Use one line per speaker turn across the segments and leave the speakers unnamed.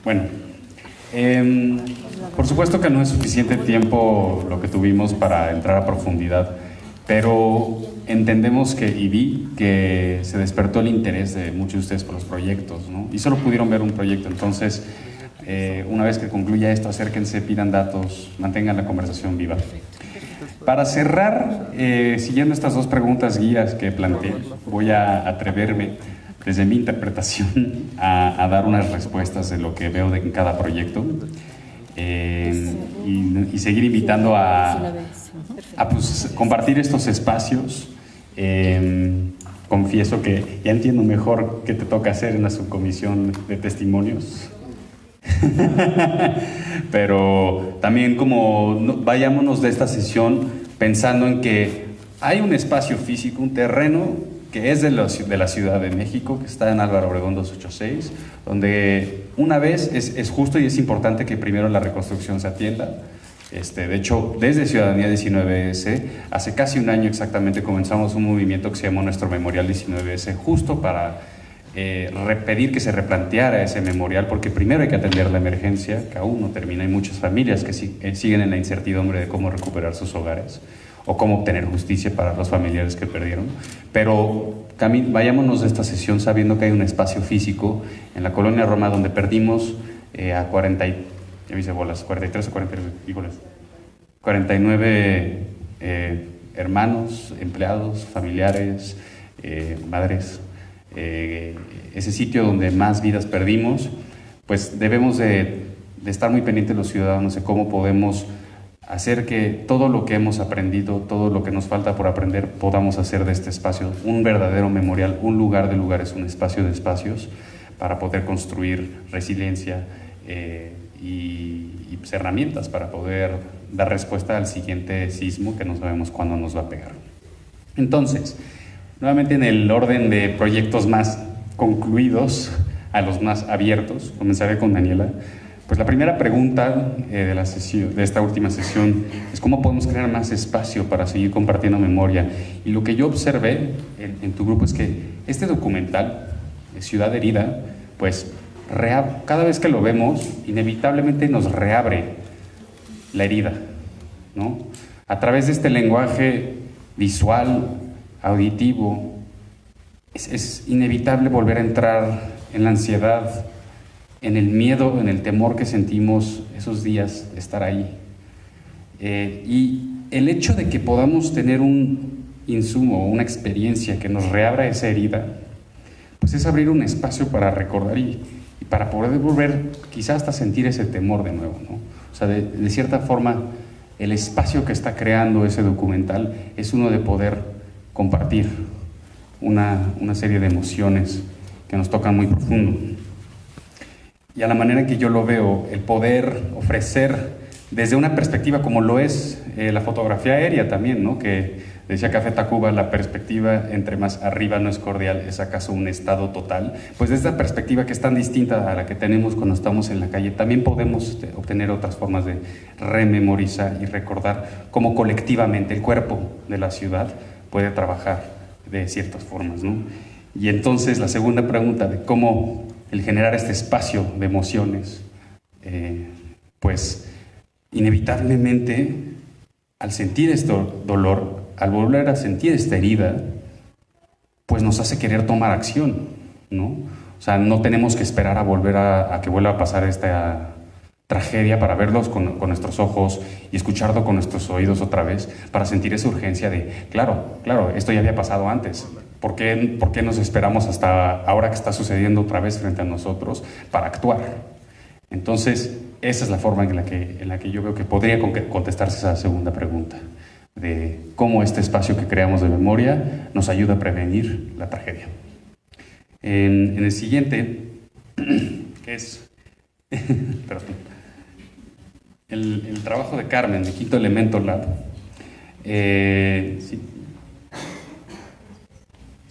Bueno, por supuesto que no es suficiente tiempo lo que tuvimos para entrar a profundidad, pero entendemos que, y vi que se despertó el interés de muchos de ustedes por los proyectos, ¿no? Y solo pudieron ver un proyecto. Entonces, una vez que concluya esto, acérquense, pidan datos, mantengan la conversación viva. Para cerrar, siguiendo estas dos preguntas guías que planteé, voy a atreverme desde mi interpretación a dar unas respuestas de lo que veo en cada proyecto, y seguir invitando a pues, compartir estos espacios. Confieso que ya entiendo mejor qué te toca hacer en la subcomisión de testimonios. Pero también vayámonos de esta sesión pensando en que hay un espacio físico, un terreno que es de la Ciudad de México, que está en Álvaro Obregón 286, donde una vez es justo y es importante que primero la reconstrucción se atienda. De hecho, desde Ciudadanía 19S, hace casi un año exactamente comenzamos un movimiento que se llamó Nuestro Memorial 19S, justo para pedir que se replanteara ese memorial, porque primero hay que atender la emergencia, que aún no termina. Hay muchas familias que siguen en la incertidumbre de cómo recuperar sus hogares o cómo obtener justicia para los familiares que perdieron. Pero vayámonos de esta sesión sabiendo que hay un espacio físico en la Colonia Roma donde perdimos a 43 o 49 hermanos, empleados, familiares, madres. Ese sitio donde más vidas perdimos, pues debemos de estar muy pendientes los ciudadanos de cómo podemos hacer que todo lo que hemos aprendido, todo lo que nos falta por aprender, podamos hacer de este espacio un verdadero memorial, un lugar de lugares, un espacio de espacios, para poder construir resiliencia y pues, herramientas para poder dar respuesta al siguiente sismo que no sabemos cuándo nos va a pegar. Entonces, nuevamente en el orden de proyectos más concluidos a los más abiertos, comenzaré con Daniela. Pues la primera pregunta de esta última sesión es cómo podemos crear más espacio para seguir compartiendo memoria. Y lo que yo observé en tu grupo es que este documental, Ciudad Herida, pues cada vez que lo vemos, inevitablemente nos reabre la herida, ¿no? A través de este lenguaje visual, auditivo, es inevitable volver a entrar en la ansiedad, en el miedo, en el temor que sentimos esos días de estar ahí. Y el hecho de que podamos tener un insumo, una experiencia que nos reabra esa herida, pues es abrir un espacio para recordar y para poder volver quizás hasta sentir ese temor de nuevo, ¿no? O sea, de cierta forma, el espacio que está creando ese documental es uno de poder compartir una serie de emociones que nos tocan muy profundo. Y a la manera en que yo lo veo, el poder ofrecer desde una perspectiva como lo es la fotografía aérea también, ¿no? Que decía Café Tacuba, la perspectiva entre más arriba no es cordial, ¿es acaso un estado total? Pues desde esta perspectiva que es tan distinta a la que tenemos cuando estamos en la calle, también podemos obtener otras formas de rememorizar y recordar cómo colectivamente el cuerpo de la ciudad puede trabajar de ciertas formas, ¿no? Y entonces la segunda pregunta de cómo el generar este espacio de emociones, pues inevitablemente al sentir este dolor, al volver a sentir esta herida, pues nos hace querer tomar acción, ¿no? O sea, no tenemos que esperar a volver a que vuelva a pasar esta tragedia para verlos con nuestros ojos y escucharlo con nuestros oídos otra vez, para sentir esa urgencia de, claro, esto ya había pasado antes. ¿Por qué nos esperamos hasta ahora que está sucediendo otra vez frente a nosotros para actuar? Entonces, esa es la forma en la que yo veo que podría contestarse esa segunda pregunta, de cómo este espacio que creamos de memoria nos ayuda a prevenir la tragedia. En el siguiente, que es el trabajo de Carmen, de Quinto Elemento Lab. Sí.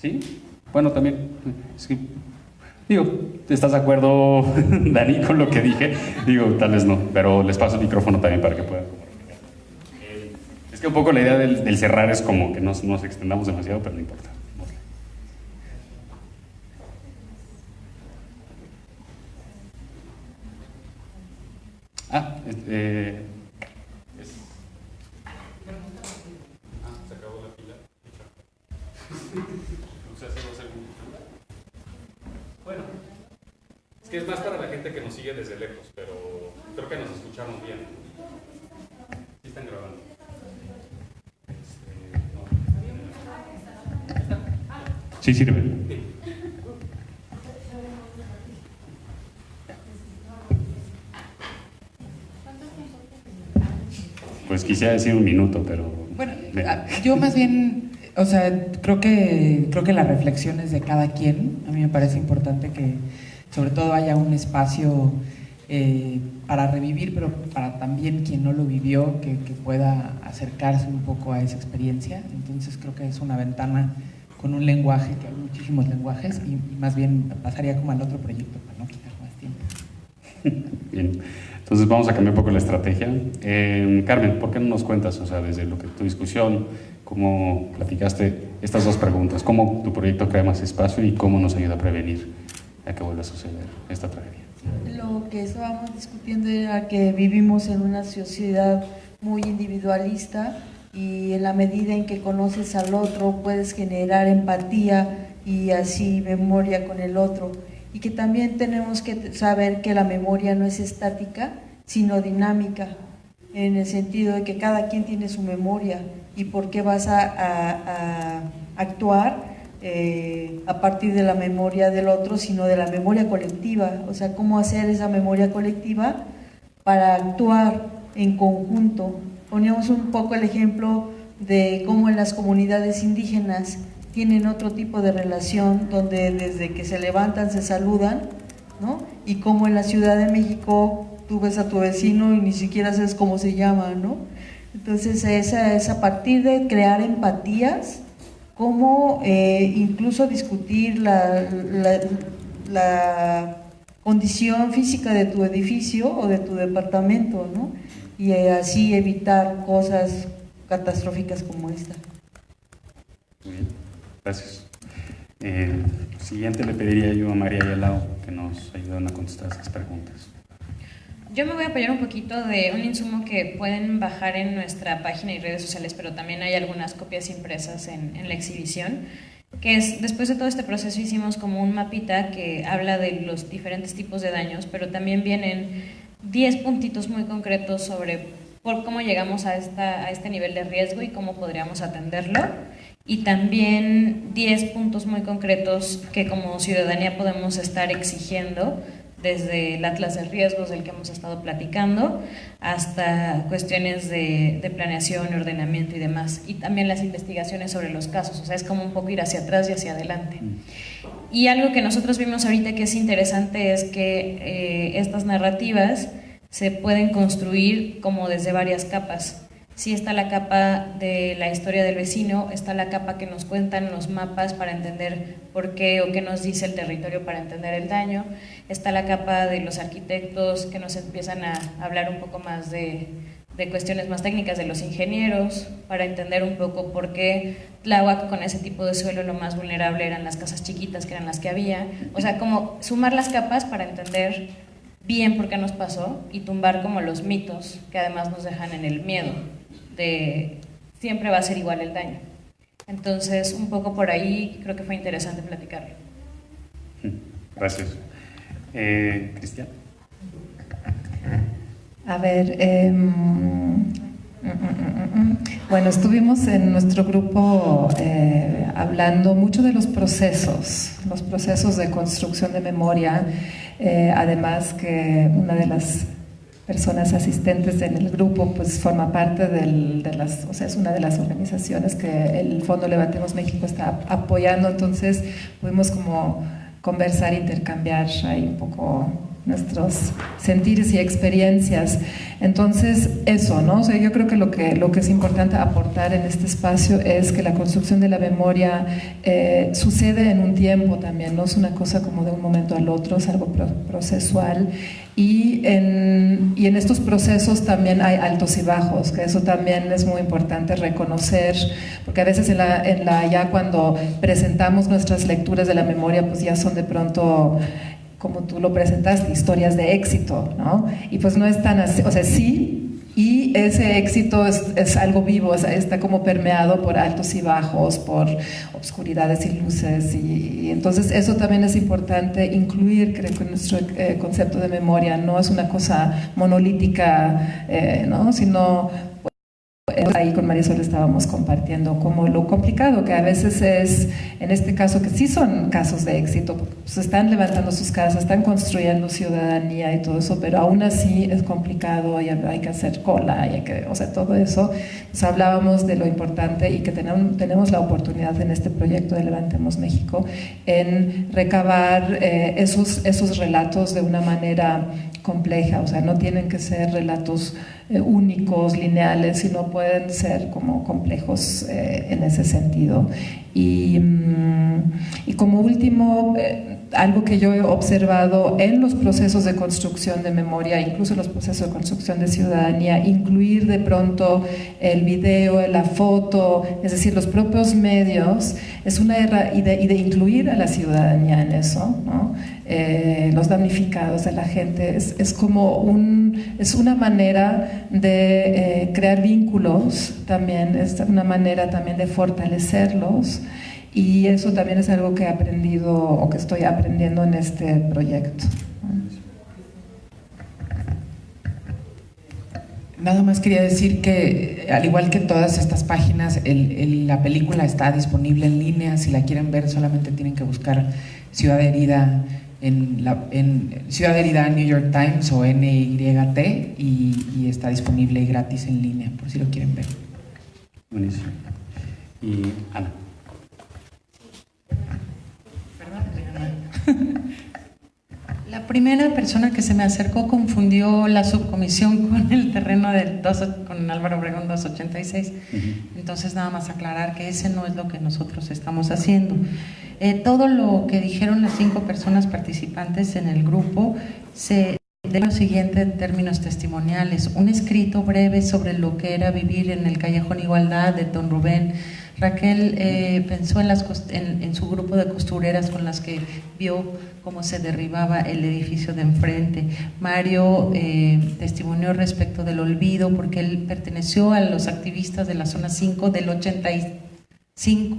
¿Sí? Bueno, también. Sí. Digo, ¿estás de acuerdo, Dani, con lo que dije? Digo, tal vez no, pero les paso el micrófono también para que puedan. Es que un poco la idea del cerrar es como que nos extendamos demasiado, pero no importa. Ah, se acabó la pila. Bueno, es que es más para la gente que nos sigue desde lejos, pero creo que nos escucharon bien. Sí están grabando. Sí sirve. Pues quisiera decir un minuto, pero...
Bueno, yo más bien, o sea, creo que la reflexión es de cada quien. A mí me parece importante que sobre todo haya un espacio para revivir, pero para también quien no lo vivió, que pueda acercarse un poco a esa experiencia. Entonces creo que es una ventana con un lenguaje, que hay muchísimos lenguajes, y más bien pasaría como al otro proyecto para no quitar más tiempo.
Bien, entonces vamos a cambiar un poco la estrategia. Carmen, ¿por qué no nos cuentas, o sea, desde lo que tu discusión, cómo platicaste estas dos preguntas, cómo tu proyecto crea más espacio y cómo nos ayuda a prevenir a que vuelva a suceder esta tragedia?
Lo que estábamos discutiendo era que vivimos en una sociedad muy individualista, y en la medida en que conoces al otro puedes generar empatía y así memoria con el otro, y que también tenemos que saber que la memoria no es estática sino dinámica, en el sentido de que cada quien tiene su memoria y por qué vas a actuar a partir de la memoria del otro, sino de la memoria colectiva. O sea, cómo hacer esa memoria colectiva para actuar en conjunto. Poníamos un poco el ejemplo de cómo en las comunidades indígenas tienen otro tipo de relación, donde desde que se levantan se saludan, ¿no? Y cómo en la Ciudad de México tú ves a tu vecino y ni siquiera sabes cómo se llama, ¿no? Entonces es a partir de crear empatías, cómo incluso discutir la condición física de tu edificio o de tu departamento, ¿no? Y así evitar cosas catastróficas como esta.
Muy bien, gracias. Siguiente le pediría yo a María Ayalao que nos ayudaran a contestar estas preguntas.
Yo me voy a apoyar un poquito de un insumo que pueden bajar en nuestra página y redes sociales, pero también hay algunas copias impresas en la exhibición, que es, después de todo este proceso hicimos como un mapita que habla de los diferentes tipos de daños, pero también vienen 10 puntitos muy concretos sobre por cómo llegamos a este nivel de riesgo y cómo podríamos atenderlo, y también 10 puntos muy concretos que como ciudadanía podemos estar exigiendo, desde el Atlas de Riesgos del que hemos estado platicando hasta cuestiones de planeación, ordenamiento y demás, y también las investigaciones sobre los casos. O sea, es como un poco ir hacia atrás y hacia adelante. Y algo que nosotros vimos ahorita que es interesante es que estas narrativas se pueden construir como desde varias capas. Sí, está la capa de la historia del vecino, está la capa que nos cuentan los mapas para entender por qué o qué nos dice el territorio para entender el daño, está la capa de los arquitectos que nos empiezan a hablar un poco más de cuestiones más técnicas, de los ingenieros, para entender un poco por qué Tláhuac con ese tipo de suelo lo más vulnerable eran las casas chiquitas que eran las que había. O sea, como sumar las capas para entender bien por qué nos pasó y tumbar como los mitos que además nos dejan en el miedo de siempre va a ser igual el daño. Entonces, un poco por ahí creo que fue interesante platicarlo.
Gracias. Cristian.
A ver, bueno, estuvimos en nuestro grupo hablando mucho de los procesos de construcción de memoria, además que una de las personas asistentes en el grupo pues forma parte o sea, es una de las organizaciones que el Fondo Levantemos México está apoyando, entonces pudimos como conversar, intercambiar ahí un poco nuestros sentires y experiencias. Entonces, eso, ¿no? O sea, yo creo que lo que es importante aportar en este espacio es que la construcción de la memoria sucede en un tiempo también, no es una cosa como de un momento al otro, es algo procesual. Y en estos procesos también hay altos y bajos, que eso también es muy importante reconocer, porque a veces ya cuando presentamos nuestras lecturas de la memoria, pues ya son de pronto como tú lo presentaste, historias de éxito, ¿no? Y pues no es tan así, o sea, sí, y ese éxito es algo vivo, o sea, está como permeado por altos y bajos, por obscuridades y luces, y entonces eso también es importante incluir, creo que en nuestro concepto de memoria no es una cosa monolítica, ¿no? Sino ahí con Marisol estábamos compartiendo como lo complicado que a veces es, en este caso que sí son casos de éxito, porque pues están levantando sus casas, están construyendo ciudadanía y todo eso, pero aún así es complicado y hay que hacer cola y hay que, o sea, todo eso. Pues hablábamos de lo importante y que tenemos la oportunidad en este proyecto de Levantemos México en recabar esos relatos de una manera compleja, o sea, no tienen que ser relatos únicos, lineales, sino pueden ser como complejos en ese sentido. Y como último, algo que yo he observado en los procesos de construcción de memoria, incluso en los procesos de construcción de ciudadanía, incluir de pronto el video, la foto, es decir, los propios medios, es una y de incluir a la ciudadanía en eso, ¿no? Los damnificados de la gente, es como es una manera de crear vínculos también, es una manera también de fortalecerlos, y eso también es algo que he aprendido o que estoy aprendiendo en este proyecto.
Nada más quería decir que, al igual que todas estas páginas, la película está disponible en línea. Si la quieren ver, solamente tienen que buscar Ciudad Herida en Ciudad Herida New York Times o NYT, y está disponible gratis en línea, por si lo quieren ver.
Buenísimo. Y Ana.
La primera persona que se me acercó confundió la subcomisión con el terreno con Álvaro Obregón 286. Entonces, nada más aclarar que ese no es lo que nosotros estamos haciendo. Todo lo que dijeron las 5 personas participantes en el grupo se de lo siguiente en términos testimoniales: un escrito breve sobre lo que era vivir en el Callejón Igualdad de don Rubén. Raquel pensó en su grupo de costureras con las que vio cómo se derribaba el edificio de enfrente. Mario testimonió respecto del olvido, porque él perteneció a los activistas de la zona 5 del 85.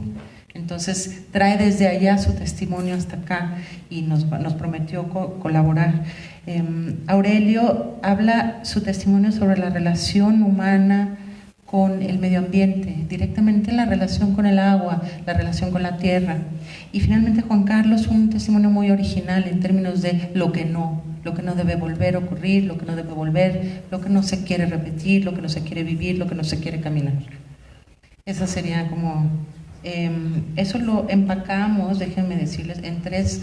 Entonces trae desde allá su testimonio hasta acá y nos prometió colaborar. Aurelio habla su testimonio sobre la relación humana con el medio ambiente, directamente la relación con el agua, la relación con la tierra. Y finalmente Juan Carlos, un testimonio muy original en términos de lo que no debe volver a ocurrir, lo que no debe volver, lo que no se quiere repetir, lo que no se quiere vivir, lo que no se quiere caminar. Esa sería como... eso lo empacamos, déjenme decirles, en tres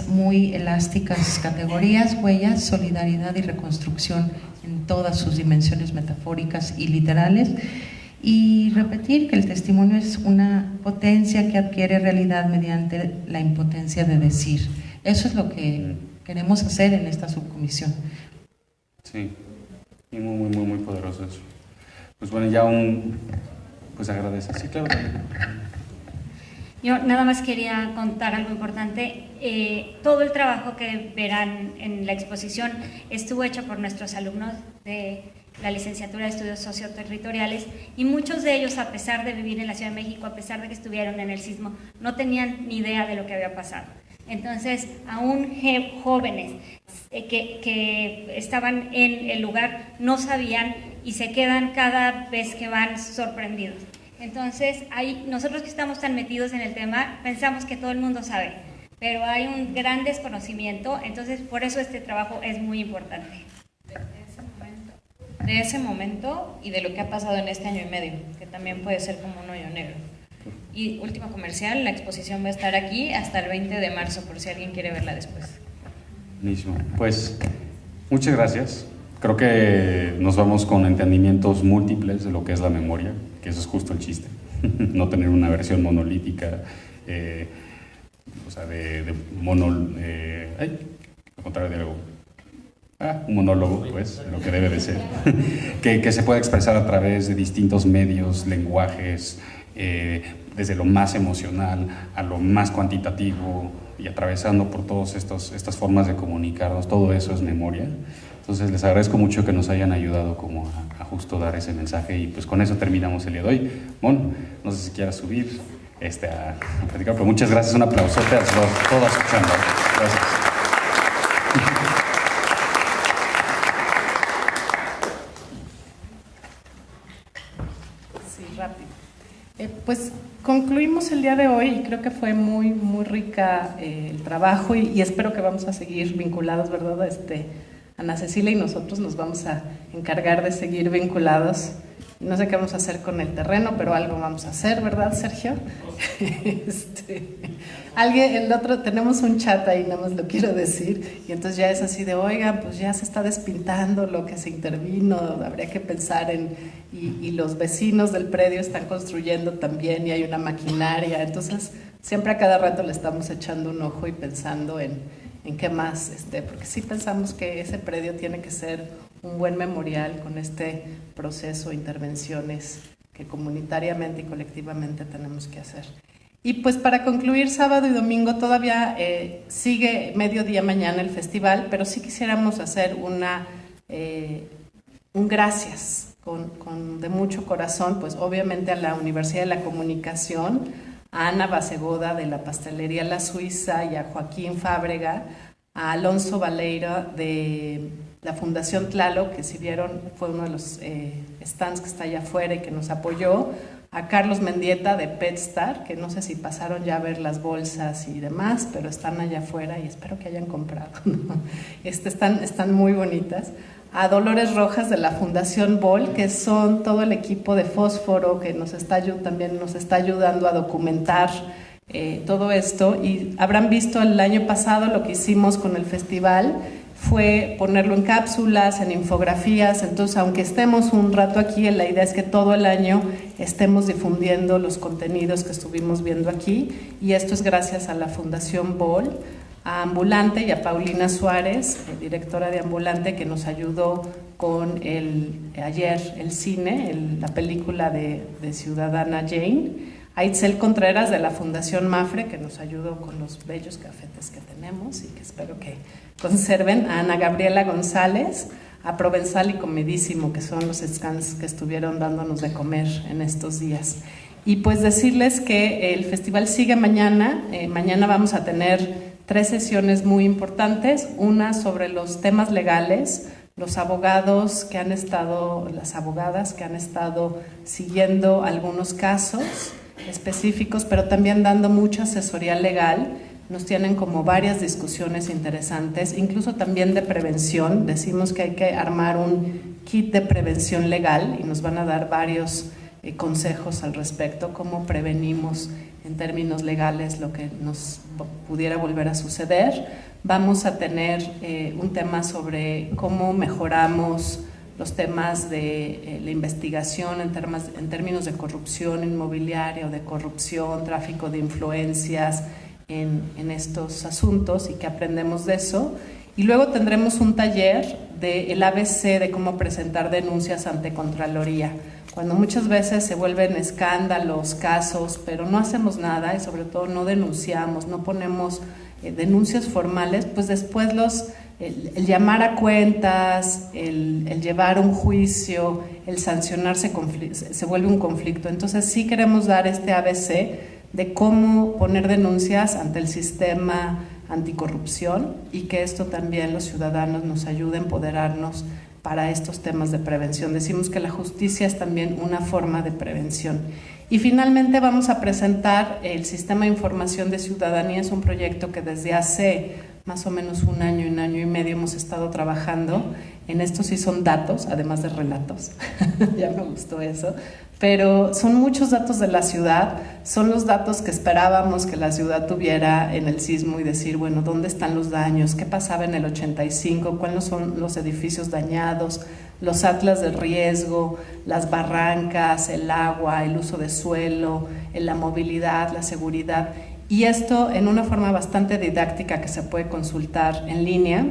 muy elásticas categorías: huellas, solidaridad y reconstrucción, en todas sus dimensiones metafóricas y literales. Y repetir que el testimonio es una potencia que adquiere realidad mediante la impotencia de decir. Eso es lo que queremos hacer en esta subcomisión.
Sí, y muy poderoso eso. Pues bueno, pues agradecer. Sí, claro.
Yo nada más quería contar algo importante. Todo el trabajo que verán en la exposición estuvo hecho por nuestros alumnos de la licenciatura de Estudios Socioterritoriales, y muchos de ellos, a pesar de vivir en la Ciudad de México, a pesar de que estuvieron en el sismo, no tenían ni idea de lo que había pasado. Entonces, aún jóvenes que estaban en el lugar no sabían, y se quedan cada vez que van sorprendidos. Entonces, nosotros que estamos tan metidos en el tema, pensamos que todo el mundo sabe, pero hay un gran desconocimiento. Entonces, por eso este trabajo es muy importante.
De ese momento y de lo que ha pasado en este año y medio, que también puede ser como un hoyo negro. Y último comercial, la exposición va a estar aquí hasta el 20 de marzo, por si alguien quiere verla después.
Buenísimo. Pues, muchas gracias. Creo que nos vamos con entendimientos múltiples de lo que es la memoria, que eso es justo el chiste. No tener una versión monolítica, o sea, al contrario de algo. Un monólogo, pues, lo que debe de ser. que se pueda expresar a través de distintos medios, lenguajes, desde lo más emocional a lo más cuantitativo, y atravesando por todas estas formas de comunicarnos, todo eso es memoria. Entonces les agradezco mucho que nos hayan ayudado como a justo dar ese mensaje, y pues con eso terminamos el día de hoy. Mon, no sé si quieras subir a platicar, pero muchas gracias, un aplausote a todos escuchando. Gracias.
Sí, rápido. Pues concluimos el día de hoy y creo que fue muy rica el trabajo y espero que vamos a seguir vinculados, ¿verdad? Ana Cecilia y nosotros nos vamos a encargar de seguir vinculados. No sé qué vamos a hacer con el terreno, pero algo vamos a hacer, ¿verdad, Sergio? Tenemos un chat ahí, nada más lo quiero decir, y entonces ya es así de, oigan, pues ya se está despintando lo que se intervino, habría que pensar y los vecinos del predio están construyendo también y hay una maquinaria, entonces siempre a cada rato le estamos echando un ojo y pensando en qué más, porque sí pensamos que ese predio tiene que ser un buen memorial con este proceso, intervenciones que comunitariamente y colectivamente tenemos que hacer. Y pues para concluir, sábado y domingo todavía sigue mediodía mañana el festival, pero sí quisiéramos hacer un gracias de mucho corazón, pues obviamente a la Universidad de la Comunicación, a Ana Basegoda de la Pastelería La Suiza y a Joaquín Fábrega, a Alonso Valeira de la Fundación Tlaloc, que si vieron fue uno de los stands que está allá afuera y que nos apoyó, a Carlos Mendieta de PetStar, que no sé si pasaron ya a ver las bolsas y demás, pero están allá afuera y espero que hayan comprado, ¿no? Están muy bonitas. A Dolores Rojas de la Fundación Bol, que son todo el equipo de Fósforo que también nos está ayudando a documentar todo esto, y habrán visto el año pasado lo que hicimos con el festival fue ponerlo en cápsulas, en infografías, entonces aunque estemos un rato aquí, la idea es que todo el año estemos difundiendo los contenidos que estuvimos viendo aquí, y esto es gracias a la Fundación Bol, a Ambulante y a Paulina Suárez, directora de Ambulante, que nos ayudó con ayer el cine, la película de Ciudadana Jane, a Itzel Contreras de la Fundación Mafre, que nos ayudó con los bellos cafetes que tenemos y que espero que conserven, a Ana Gabriela González, a Provenzal y Comedísimo, que son los scans que estuvieron dándonos de comer en estos días. Y pues decirles que el festival sigue mañana. Mañana vamos a tener 3 sesiones muy importantes, una sobre los temas legales, los abogados que han estado, las abogadas que han estado siguiendo algunos casos específicos, pero también dando mucha asesoría legal. Nos tienen como varias discusiones interesantes, incluso también de prevención. Decimos que hay que armar un kit de prevención legal y nos van a dar varios consejos al respecto, cómo prevenimos en términos legales lo que nos pudiera volver a suceder. Vamos a tener un tema sobre cómo mejoramos los temas de la investigación en términos de corrupción inmobiliaria o de corrupción, tráfico de influencias en estos asuntos, y que aprendemos de eso. Y luego tendremos un taller del ABC de cómo presentar denuncias ante Contraloría. Cuando muchas veces se vuelven escándalos, casos, pero no hacemos nada y sobre todo no denunciamos, no ponemos denuncias formales, pues después el llamar a cuentas, el llevar un juicio, el sancionarse se vuelve un conflicto. Entonces sí queremos dar este ABC de cómo poner denuncias ante el sistema anticorrupción, y que esto también los ciudadanos nos ayude a empoderarnos para estos temas de prevención. Decimos que la justicia es también una forma de prevención. Y finalmente vamos a presentar el Sistema de Información de Ciudadanía. Es un proyecto que desde hace más o menos un año y medio hemos estado trabajando. En esto sí son datos, además de relatos. Ya me gustó eso. Pero son muchos datos de la ciudad, son los datos que esperábamos que la ciudad tuviera en el sismo, y decir, bueno, ¿dónde están los daños? ¿Qué pasaba en el 85? ¿Cuáles son los edificios dañados? Los atlas de riesgo, las barrancas, el agua, el uso de suelo, la movilidad, la seguridad. Y esto en una forma bastante didáctica que se puede consultar en línea,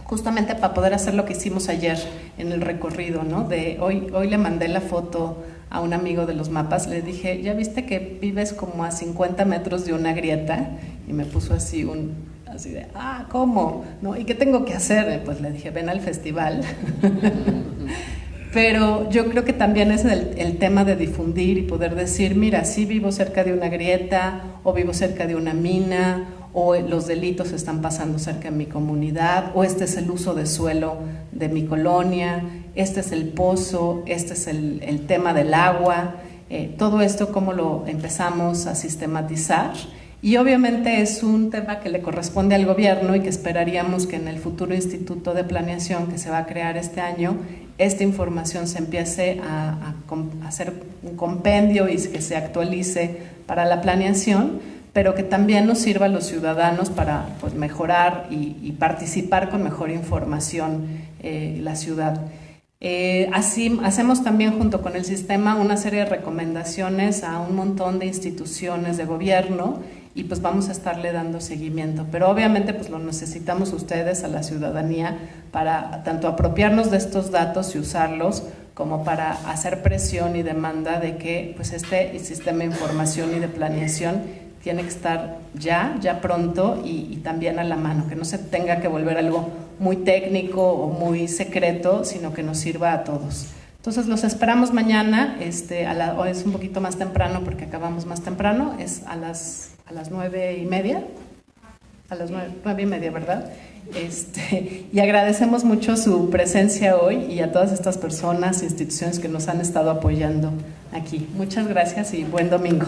justamente para poder hacer lo que hicimos ayer en el recorrido, ¿no? Hoy le mandé la foto a un amigo de los mapas, le dije, ¿ya viste que vives como a 50 metros de una grieta? y me puso así así de, ¿cómo? ¿No? ¿Y qué tengo que hacer? Pues le dije, ven al festival. Pero yo creo que también es el tema de difundir y poder decir, mira, sí vivo cerca de una grieta, o vivo cerca de una mina, o los delitos están pasando cerca de mi comunidad, o este es el uso de suelo de mi colonia, este es el pozo, este es el tema del agua, todo esto cómo lo empezamos a sistematizar. Y obviamente es un tema que le corresponde al gobierno y que esperaríamos que en el futuro Instituto de Planeación que se va a crear este año, esta información se empiece a hacer un compendio y que se actualice para la planeación, pero que también nos sirva a los ciudadanos para pues, mejorar y participar con mejor información la ciudad. Así hacemos también junto con el sistema una serie de recomendaciones a un montón de instituciones de gobierno y pues vamos a estarle dando seguimiento, pero obviamente pues lo necesitamos ustedes, a la ciudadanía, para tanto apropiarnos de estos datos y usarlos como para hacer presión y demanda de que pues este sistema de información y de planeación tiene que estar ya pronto y también a la mano, que no se tenga que volver algo muy técnico o muy secreto, sino que nos sirva a todos. Entonces los esperamos mañana, hoy es un poquito más temprano porque acabamos más temprano, es a las 9:30, a las 9:30, ¿verdad? Y agradecemos mucho su presencia hoy y a todas estas personas e instituciones que nos han estado apoyando aquí. Muchas gracias y buen domingo.